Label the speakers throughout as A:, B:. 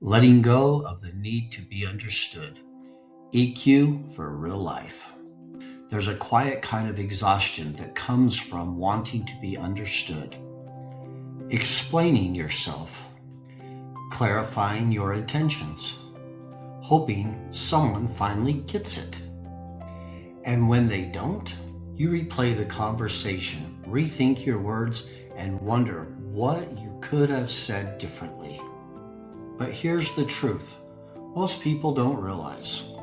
A: letting go of the need to be understood. EQ for real life. There's a quiet kind of exhaustion that comes from wanting to be understood, explaining yourself, clarifying your intentions, hoping someone finally gets it. And when they don't, you replay the conversation, rethink your words, and wonder what you could have said differently. But here's the truth. Most people don't realize.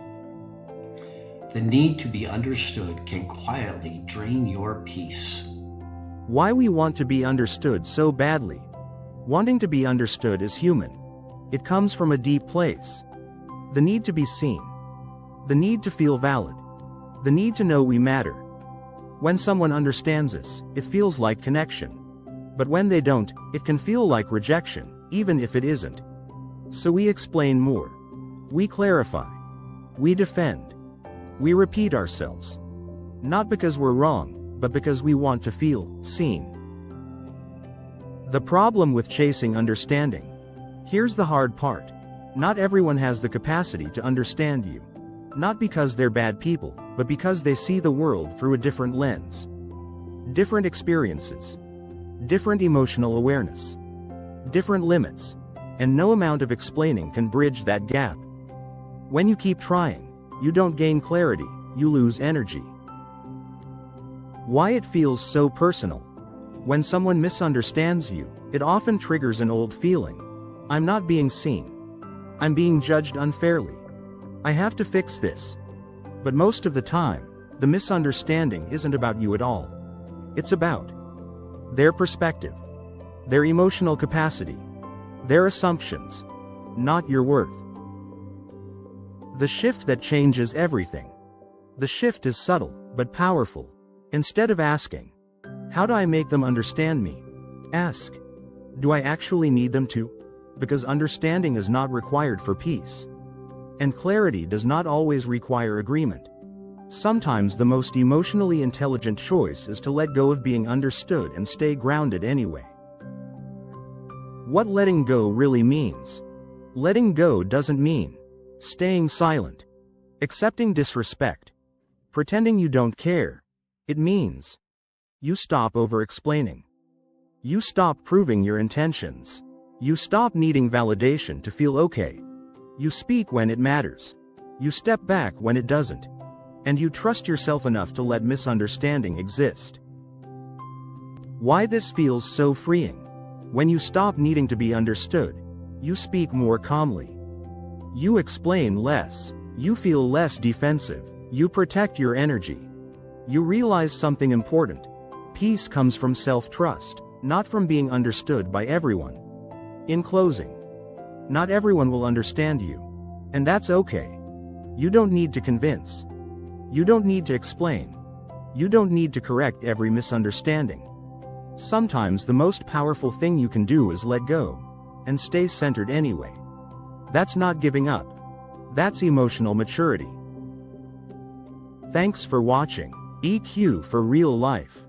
A: The need to be understood can quietly drain your peace.
B: Why we want to be understood so badly. Wanting to be understood is human. It comes from a deep place. The need to be seen. The need to feel valid. The need to know we matter. When someone understands us, it feels like connection. But when they don't, it can feel like rejection, even if it isn't. So we explain more. We clarify. We defend. We repeat ourselves. Not because we're wrong, but because we want to feel seen. The problem with chasing understanding. Here's the hard part. Not everyone has the capacity to understand you. Not because they're bad people, but because they see the world through a different lens. Different experiences. Different emotional awareness. Different limits. And no amount of explaining can bridge that gap. When you keep trying, you don't gain clarity, you lose energy. Why it feels so personal. When someone misunderstands you, it often triggers an old feeling. I'm not being seen. I'm being judged unfairly. I have to fix this. But most of the time, the misunderstanding isn't about you at all. It's about their perspective, their emotional capacity, their assumptions, not your worth. The shift that changes everything. The shift is subtle, but powerful. Instead of asking, how do I make them understand me? Ask, do I actually need them to? Because understanding is not required for peace. And clarity does not always require agreement. Sometimes the most emotionally intelligent choice is to let go of being understood and stay grounded anyway. What letting go really means. Letting go doesn't mean staying silent, accepting disrespect, pretending you don't care. It means you stop over-explaining. You stop proving your intentions. You stop needing validation to feel okay. You speak when it matters. You step back when it doesn't. And you trust yourself enough to let misunderstanding exist. Why this feels so freeing. When you stop needing to be understood, you speak more calmly. You explain less. You feel less defensive. You protect your energy. You realize something important. Peace comes from self-trust, not from being understood by everyone. In closing, not everyone will understand you. And that's okay. You don't need to convince. You don't need to explain. You don't need to correct every misunderstanding. Sometimes the most powerful thing you can do is let go and stay centered anyway. That's not giving up. That's emotional maturity. Thanks for watching. EQ for real life.